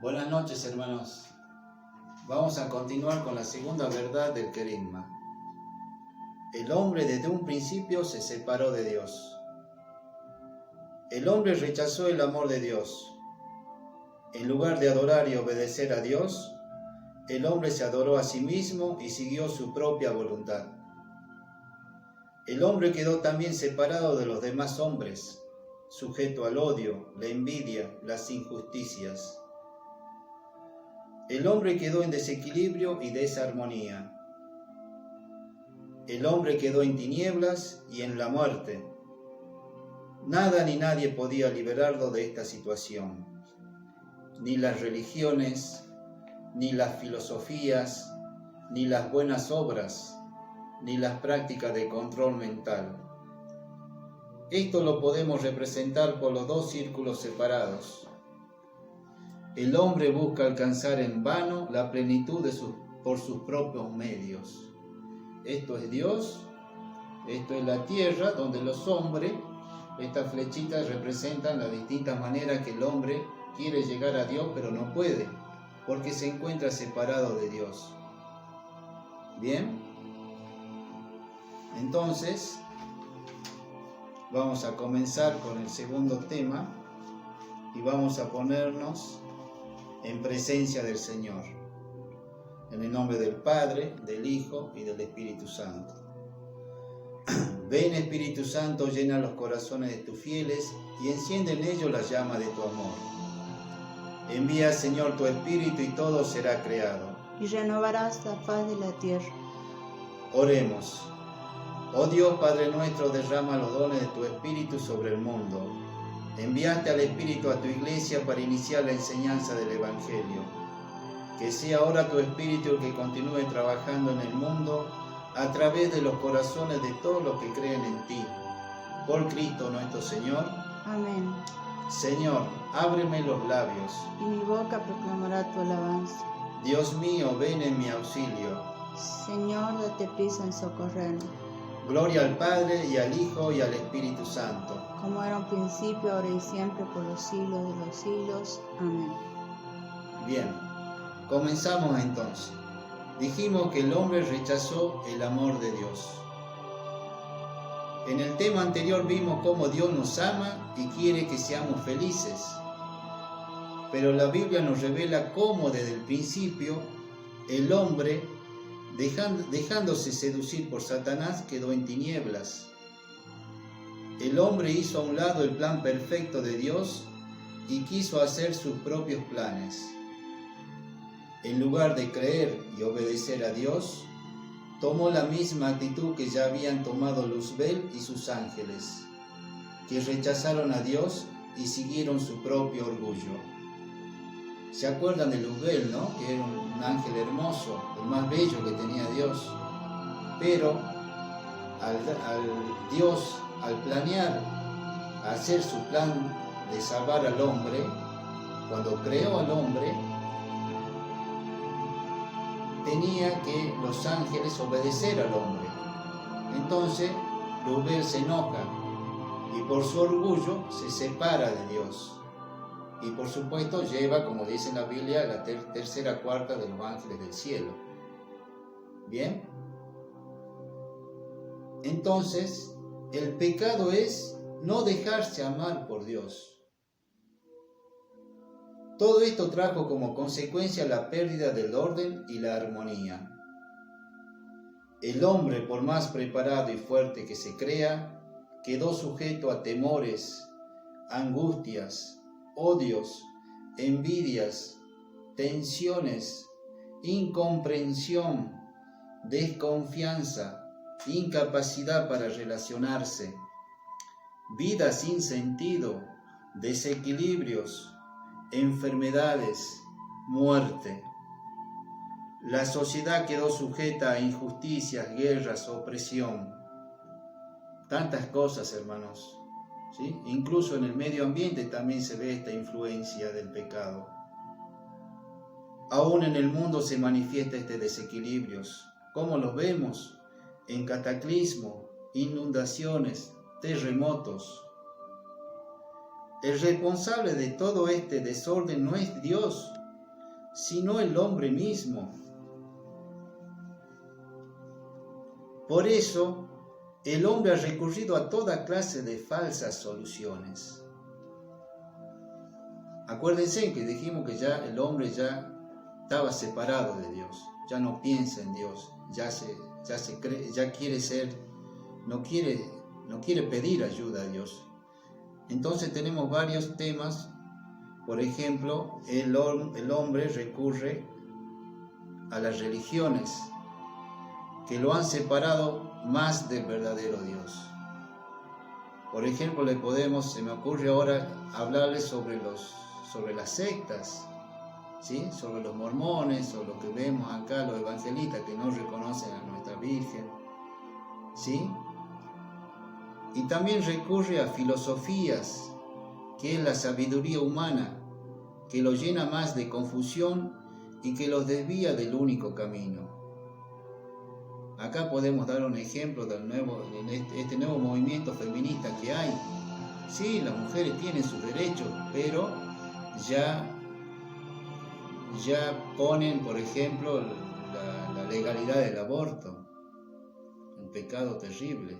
Buenas noches, hermanos. Vamos a continuar con la segunda verdad del querigma. El hombre desde un principio se separó de Dios. El hombre rechazó el amor de Dios. En lugar de adorar y obedecer a Dios, el hombre se adoró a sí mismo y siguió su propia voluntad. El hombre quedó también separado de los demás hombres, sujeto al odio, la envidia, las injusticias. El hombre quedó en desequilibrio y desarmonía. El hombre quedó en tinieblas y en la muerte. Nada ni nadie podía liberarlo de esta situación. Ni las religiones, ni las filosofías, ni las buenas obras, ni las prácticas de control mental. Esto lo podemos representar por los dos círculos separados. El hombre busca alcanzar en vano la plenitud por sus propios medios. Esto es Dios, esto es la tierra, donde los hombres, estas flechitas representan las distintas maneras que el hombre quiere llegar a Dios, pero no puede, porque se encuentra separado de Dios. ¿Bien? Entonces, vamos a comenzar con el segundo tema y vamos a ponernos en presencia del Señor, en el nombre del Padre, del Hijo y del Espíritu Santo. Ven, Espíritu Santo, llena los corazones de tus fieles y enciende en ellos la llama de tu amor. Envía, Señor, tu Espíritu y todo será creado, y renovarás la faz de la tierra. Oremos. Oh Dios, Padre nuestro, derrama los dones de tu Espíritu sobre el mundo. Enviaste al Espíritu a tu iglesia para iniciar la enseñanza del Evangelio. Que sea ahora tu Espíritu el que continúe trabajando en el mundo a través de los corazones de todos los que creen en ti. Por Cristo nuestro Señor. Amén. Señor, ábreme los labios. Y mi boca proclamará tu alabanza. Dios mío, ven en mi auxilio. Señor, date prisa en socorrerme. Gloria al Padre, y al Hijo, y al Espíritu Santo. Como era un principio, ahora y siempre, por los siglos de los siglos. Amén. Bien, comenzamos entonces. Dijimos que el hombre rechazó el amor de Dios. En el tema anterior vimos cómo Dios nos ama y quiere que seamos felices. Pero la Biblia nos revela cómo desde el principio el hombre, dejándose seducir por Satanás, quedó en tinieblas. El hombre hizo a un lado el plan perfecto de Dios y quiso hacer sus propios planes. En lugar de creer y obedecer a Dios, tomó la misma actitud que ya habían tomado Luzbel y sus ángeles, que rechazaron a Dios y siguieron su propio orgullo. ¿Se acuerdan de Luzbel, no? Que era un ángel hermoso, el más bello que tenía Dios. Pero al planear, hacer su plan de salvar al hombre, cuando creó al hombre, tenía que los ángeles obedecer al hombre. Entonces, Luzbel se enoja y por su orgullo se separa de Dios. Y por supuesto lleva, como dice en la Biblia, la tercera cuarta de los ángeles del cielo. ¿Bien? Entonces, el pecado es no dejarse amar por Dios. Todo esto trajo como consecuencia la pérdida del orden y la armonía. El hombre, por más preparado y fuerte que se crea, quedó sujeto a temores, angustias, odios, envidias, tensiones, incomprensión, desconfianza, incapacidad para relacionarse, vida sin sentido, desequilibrios, enfermedades, muerte. La sociedad quedó sujeta a injusticias, guerras, opresión. Tantas cosas, hermanos. ¿Sí? Incluso en el medio ambiente también se ve esta influencia del pecado. Aún en el mundo se manifiesta este desequilibrios. ¿Cómo los vemos? En cataclismo, inundaciones, terremotos. El responsable de todo este desorden no es Dios, sino el hombre mismo. Por eso, el hombre ha recurrido a toda clase de falsas soluciones. Acuérdense que dijimos que ya el hombre ya estaba separado de Dios, ya no piensa en Dios, ya quiere ser, no quiere pedir ayuda a Dios. Entonces tenemos varios temas. Por ejemplo, el hombre recurre a las religiones que lo han separado más del verdadero Dios. Por ejemplo, se me ocurre ahora hablarles sobre las sectas, ¿sí? Sobre los mormones, o lo que vemos acá, los evangelistas que no reconocen a nuestra Virgen, ¿sí? Y también recurre a filosofías, que es la sabiduría humana, que los llena más de confusión y que los desvía del único camino. Acá podemos dar un ejemplo de este nuevo movimiento feminista que hay. Sí, las mujeres tienen sus derechos, pero ya ponen, por ejemplo, la legalidad del aborto, un pecado terrible.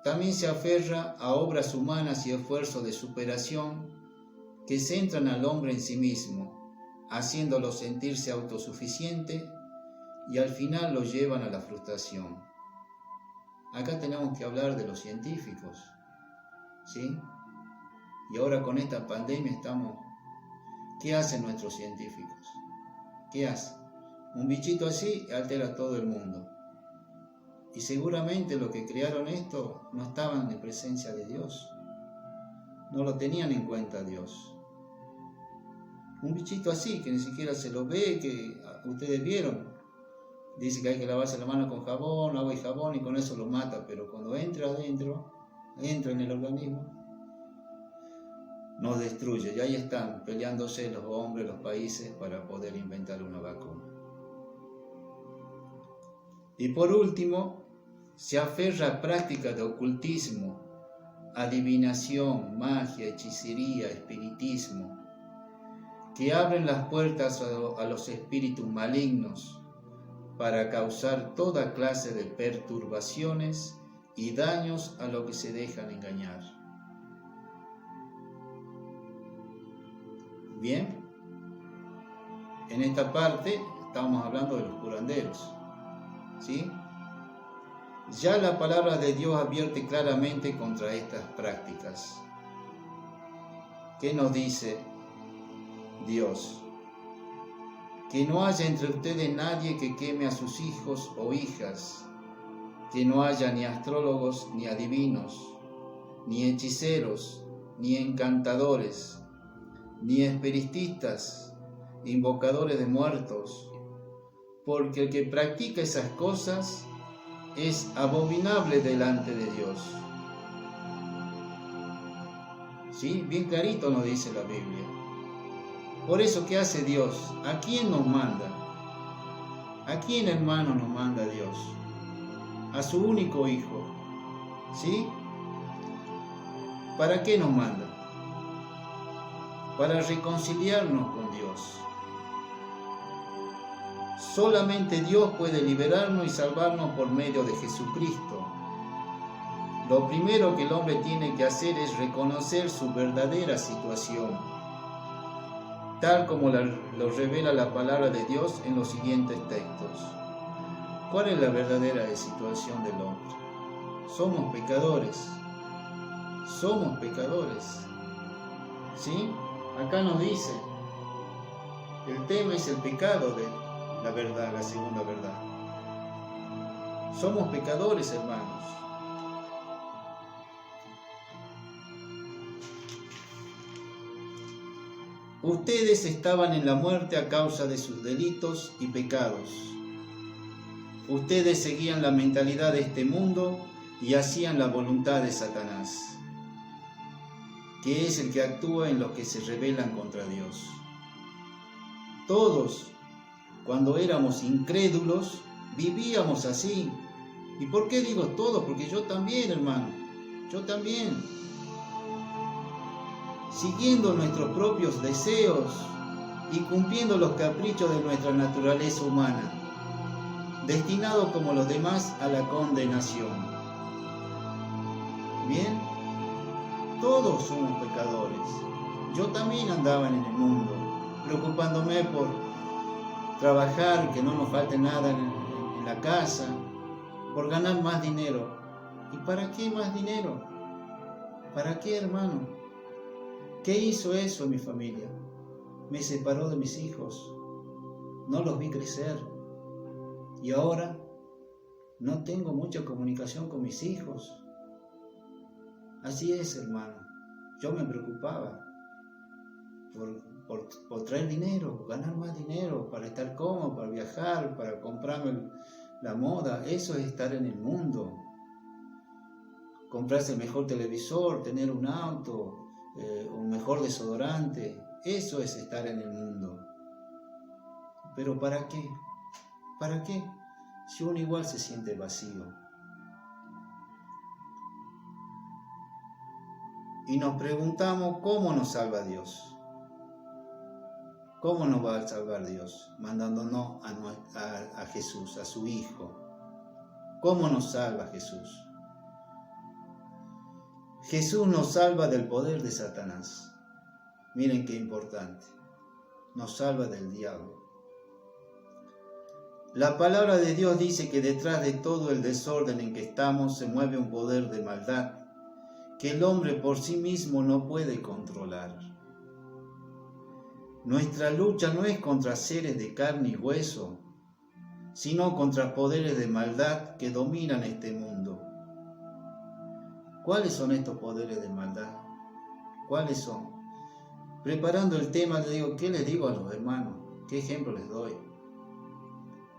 También se aferra a obras humanas y esfuerzos de superación que centran al hombre en sí mismo, haciéndolo sentirse autosuficiente y al final lo llevan a la frustración. Acá tenemos que hablar de los científicos, ¿sí? Y ahora con esta pandemia ¿qué hacen nuestros científicos? ¿Qué hacen? Un bichito así altera a todo el mundo. Y seguramente los que crearon esto no estaban en presencia de Dios. No lo tenían en cuenta Dios. Un bichito así, que ni siquiera se lo ve, que ustedes vieron. Dice que hay que lavarse la mano con jabón, agua y jabón, y con eso lo mata. Pero cuando entra en el organismo, nos destruye. Y ahí están peleándose los hombres, los países, para poder inventar una vacuna. Y por último, se aferra a prácticas de ocultismo, adivinación, magia, hechicería, espiritismo, que abren las puertas a los espíritus malignos para causar toda clase de perturbaciones y daños a los que se dejan engañar. Bien, en esta parte estamos hablando de los curanderos, ¿sí? Ya la palabra de Dios advierte claramente contra estas prácticas. ¿Qué nos dice Dios? Que no haya entre ustedes nadie que queme a sus hijos o hijas, que no haya ni astrólogos, ni adivinos, ni hechiceros, ni encantadores, ni espiritistas, invocadores de muertos, porque el que practica esas cosas es abominable delante de Dios. ¿Sí? Bien clarito nos dice la Biblia. Por eso, ¿qué hace Dios? ¿A quién nos manda? ¿A quién, hermano, nos manda Dios? A su único Hijo. ¿Sí? ¿Para qué nos manda? Para reconciliarnos con Dios. Solamente Dios puede liberarnos y salvarnos por medio de Jesucristo. Lo primero que el hombre tiene que hacer es reconocer su verdadera situación, tal como lo revela la palabra de Dios en los siguientes textos. ¿Cuál es la verdadera situación del hombre? Somos pecadores. Somos pecadores. ¿Sí? Acá nos dice, el tema es el pecado de la verdad, la segunda verdad. Somos pecadores, hermanos. Ustedes estaban en la muerte a causa de sus delitos y pecados. Ustedes seguían la mentalidad de este mundo y hacían la voluntad de Satanás, que es el que actúa en los que se rebelan contra Dios. Todos, cuando éramos incrédulos, vivíamos así. ¿Y por qué digo todos? Porque yo también, hermano, yo también. siguiendo nuestros propios deseos y cumpliendo los caprichos de nuestra naturaleza humana, destinados como los demás a la condenación. Bien, todos somos pecadores. Yo también andaba en el mundo, preocupándome por trabajar, que no nos falte nada en la casa, por ganar más dinero. ¿Y para qué más dinero? ¿Para qué, hermano? ¿Qué hizo eso en mi familia? Me separó de mis hijos, no los vi crecer. Y ahora no tengo mucha comunicación con mis hijos. Así es, hermano. Yo me preocupaba por traer dinero, ganar más dinero, para estar cómodo, para viajar, para comprarme la moda. Eso es estar en el mundo. Comprarse el mejor televisor, tener un auto, un mejor desodorante. Eso es estar en el mundo. ¿Pero para qué? ¿Para qué? Si uno igual se siente vacío. Y nos preguntamos cómo nos salva Dios. ¿Cómo nos va a salvar Dios? Mandándonos a Jesús, a su Hijo. ¿Cómo nos salva Jesús? Jesús nos salva del poder de Satanás. Miren qué importante. Nos salva del diablo. La palabra de Dios dice que detrás de todo el desorden en que estamos se mueve un poder de maldad que el hombre por sí mismo no puede controlar. Nuestra lucha no es contra seres de carne y hueso, sino contra poderes de maldad que dominan este mundo. ¿Cuáles son estos poderes de maldad? ¿Cuáles son? Preparando el tema, ¿qué les digo a los hermanos? ¿Qué ejemplo les doy?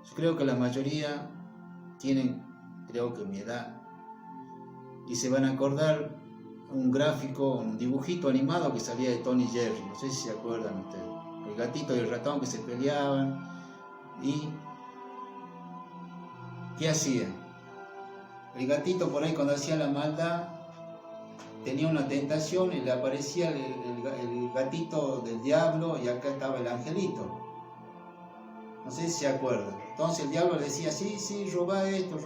Yo creo que la mayoría tienen, creo que mi edad, y se van a acordar un gráfico, un dibujito animado que salía de Tom y Jerry, no sé si se acuerdan ustedes, el gatito y el ratón que se peleaban. ¿Y qué hacían? El gatito por ahí, cuando hacía la maldad, tenía una tentación y le aparecía el gatito del diablo, y acá estaba el angelito. No sé si se acuerdan. Entonces el diablo le decía, sí, roba esto.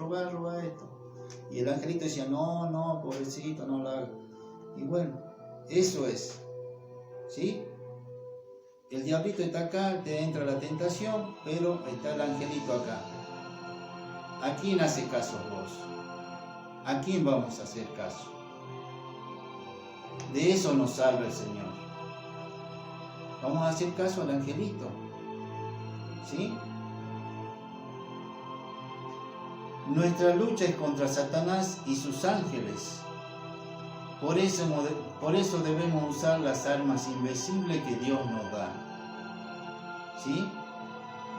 Y el angelito decía, no, pobrecito, no lo haga. Y bueno, eso es, ¿sí? El diablito está acá, te entra la tentación, pero está el angelito acá. ¿A quién hace caso vos? ¿A quién vamos a hacer caso? De eso nos salva el Señor. Vamos a hacer caso al angelito, ¿sí? Nuestra lucha es contra Satanás y sus ángeles. Por eso debemos usar las armas invisibles que Dios nos da, ¿sí?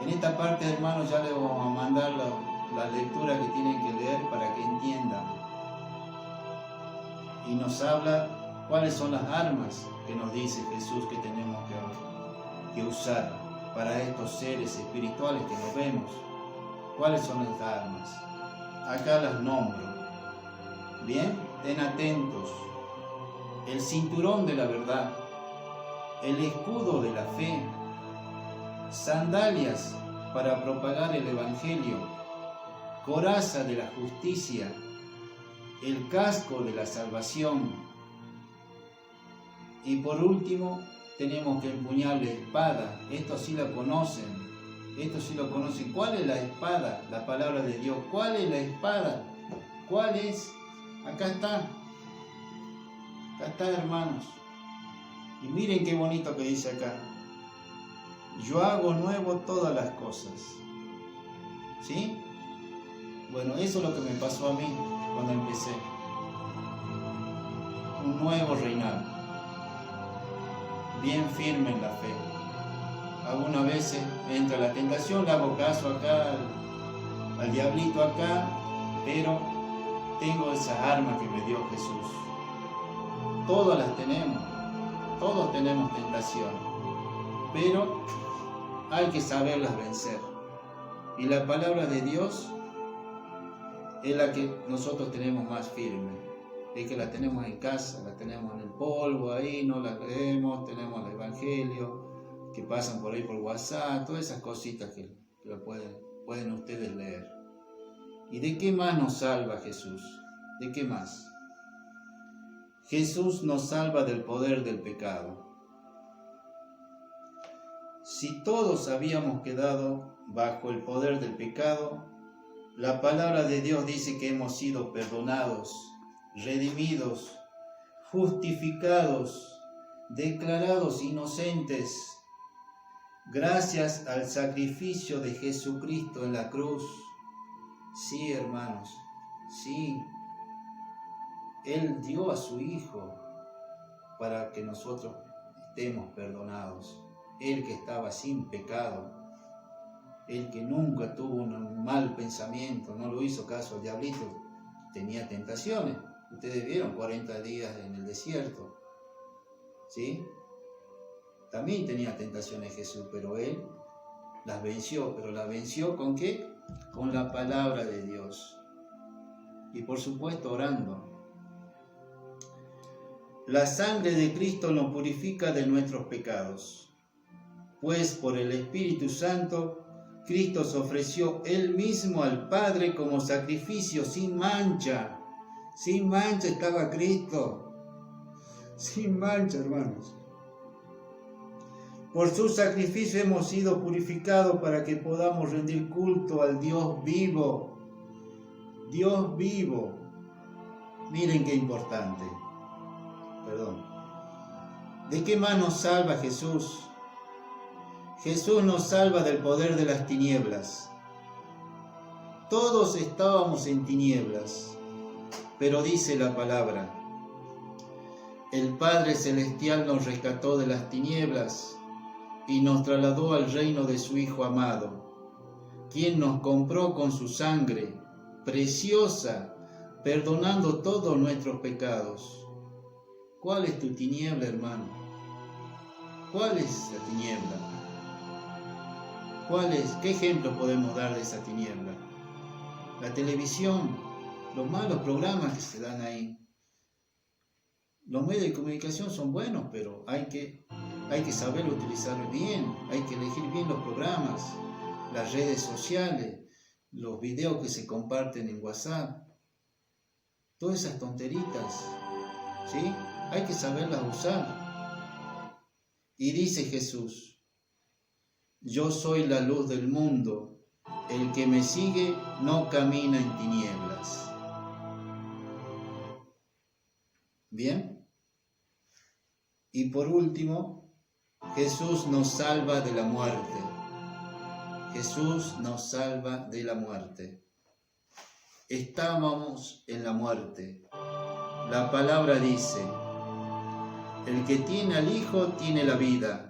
En esta parte, hermanos, ya les vamos a mandar la lectura que tienen que leer para que entiendan. Y nos habla cuáles son las armas que nos dice Jesús que tenemos que usar para estos seres espirituales que nos vemos. ¿Cuáles son estas armas? Acá las nombro. Bien, estén atentos. El cinturón de la verdad, el escudo de la fe, sandalias para propagar el evangelio, coraza de la justicia, el casco de la salvación. Y por último, tenemos que empuñar la espada. Esto sí la conocen. ¿Cuál es la espada? La palabra de Dios. ¿Cuál es la espada? ¿Cuál es? Acá está, hermanos. Y miren qué bonito que dice acá. Yo hago nuevo todas las cosas. ¿Sí? Bueno, eso es lo que me pasó a mí cuando empecé. Un nuevo reinado. Bien firme en la fe. Algunas veces me entra la tentación, le hago caso acá al diablito acá, pero tengo esas armas que me dio Jesús. Todas las tenemos, todos tenemos tentación, pero hay que saberlas vencer. Y la palabra de Dios es la que nosotros tenemos más firme. Es que la tenemos en casa, la tenemos en el polvo ahí, no la leemos, tenemos el Evangelio, que pasan por ahí por WhatsApp, todas esas cositas que lo pueden ustedes leer. ¿Y de qué más nos salva Jesús? ¿De qué más? Jesús nos salva del poder del pecado. Si todos habíamos quedado bajo el poder del pecado, la palabra de Dios dice que hemos sido perdonados, redimidos, justificados, declarados inocentes, gracias al sacrificio de Jesucristo en la cruz. Sí, hermanos, sí. Él dio a su Hijo para que nosotros estemos perdonados. Él que estaba sin pecado, Él que nunca tuvo un mal pensamiento, no lo hizo caso al diablito, tenía tentaciones. Ustedes vieron 40 días en el desierto, ¿sí? También tenía tentaciones Jesús, pero Él las venció. ¿Pero las venció con qué? Con la palabra de Dios. Y por supuesto orando. La sangre de Cristo nos purifica de nuestros pecados. Pues por el Espíritu Santo, Cristo se ofreció Él mismo al Padre como sacrificio sin mancha. Sin mancha estaba Cristo. Sin mancha, hermanos. Por su sacrificio hemos sido purificados para que podamos rendir culto al Dios vivo. Dios vivo. Miren qué importante. Perdón. ¿De qué más nos salva Jesús? Jesús nos salva del poder de las tinieblas. Todos estábamos en tinieblas, pero dice la palabra, el Padre Celestial nos rescató de las tinieblas y nos trasladó al reino de su Hijo amado, quien nos compró con su sangre preciosa, perdonando todos nuestros pecados. ¿Cuál es tu tiniebla, hermano? ¿Cuál es la tiniebla? ¿Qué ejemplo podemos dar de esa tiniebla? La televisión, los malos programas que se dan ahí. Los medios de comunicación son buenos, pero hay que saber utilizarlos bien, hay que elegir bien los programas, las redes sociales, los videos que se comparten en WhatsApp, todas esas tonteritas, ¿sí? Hay que saberlas usar. Y dice Jesús, yo soy la luz del mundo, el que me sigue no camina en tinieblas. ¿Bien? Y por último, Jesús nos salva de la muerte. Jesús nos salva de la muerte. Estábamos en la muerte. La palabra dice, el que tiene al Hijo tiene la vida.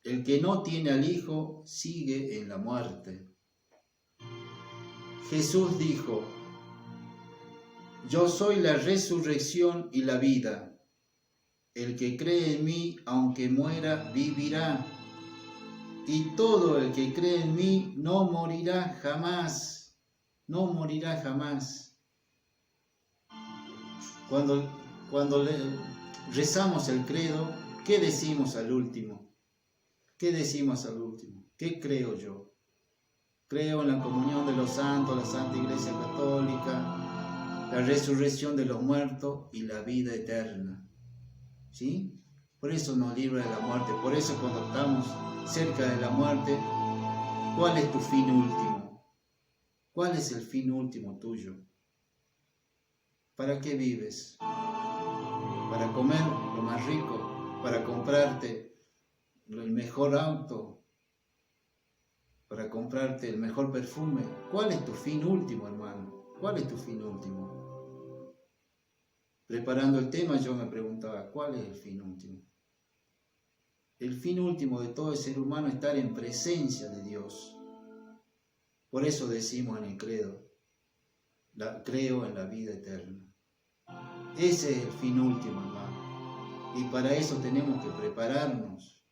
El que no tiene al Hijo sigue en la muerte. Jesús dijo, yo soy la resurrección y la vida. El que cree en mí, aunque muera, vivirá. Y todo el que cree en mí no morirá jamás. No morirá jamás. Cuando rezamos el credo, ¿qué decimos al último? ¿Qué decimos al último? ¿Qué creo yo? Creo en la comunión de los santos, la Santa Iglesia Católica, la resurrección de los muertos y la vida eterna. ¿Sí? Por eso nos libra de la muerte. Por eso cuando estamos cerca de la muerte, ¿cuál es tu fin último? ¿Cuál es el fin último tuyo? ¿Para qué vives? ¿Para comer lo más rico? ¿Para comprarte el mejor auto? ¿Para comprarte el mejor perfume? ¿Cuál es tu fin último, hermano? ¿Cuál es tu fin último? Preparando el tema yo me preguntaba, ¿cuál es el fin último? El fin último de todo el ser humano es estar en presencia de Dios. Por eso decimos en el credo, creo en la vida eterna. Ese es el fin último, hermano. Y para eso tenemos que prepararnos.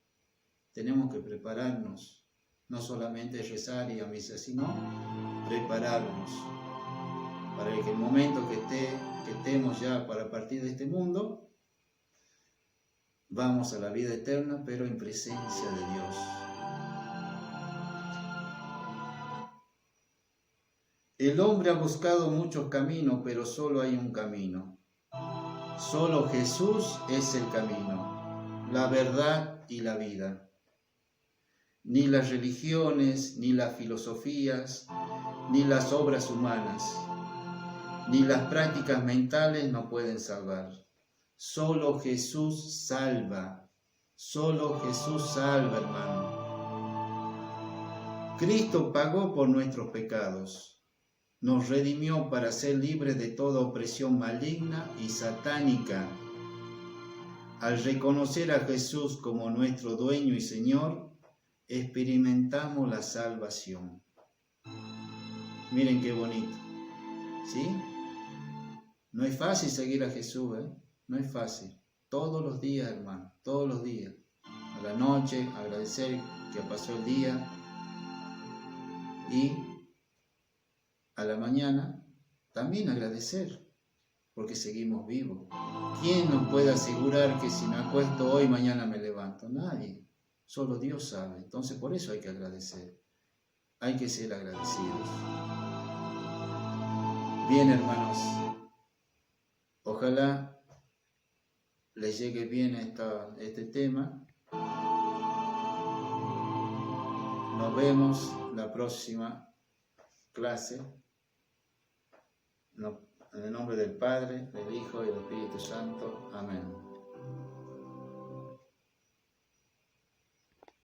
Tenemos que prepararnos. No solamente rezar y a misa, sino prepararnos. Para que el momento que esté que estemos ya para partir de este mundo, vamos a la vida eterna, pero en presencia de Dios. El hombre ha buscado muchos caminos, pero solo hay un camino. Solo Jesús es el camino, la verdad y la vida. Ni las religiones, ni las filosofías, ni las obras humanas, ni las prácticas mentales nos pueden salvar. Solo Jesús salva. Solo Jesús salva, hermano. Cristo pagó por nuestros pecados. Nos redimió para ser libres de toda opresión maligna y satánica. Al reconocer a Jesús como nuestro dueño y Señor, experimentamos la salvación. Miren qué bonito, ¿sí? No es fácil seguir a Jesús, no es fácil. Todos los días, hermano, todos los días. A la noche, agradecer que pasó el día. Y a la mañana, también agradecer, porque seguimos vivos. ¿Quién nos puede asegurar que si me acuesto hoy, mañana me levanto? Nadie. Solo Dios sabe. Entonces, por eso hay que agradecer. Hay que ser agradecidos. Bien, hermanos. Ojalá les llegue bien este tema. Nos vemos la próxima clase. En el nombre del Padre, del Hijo y del Espíritu Santo. Amén.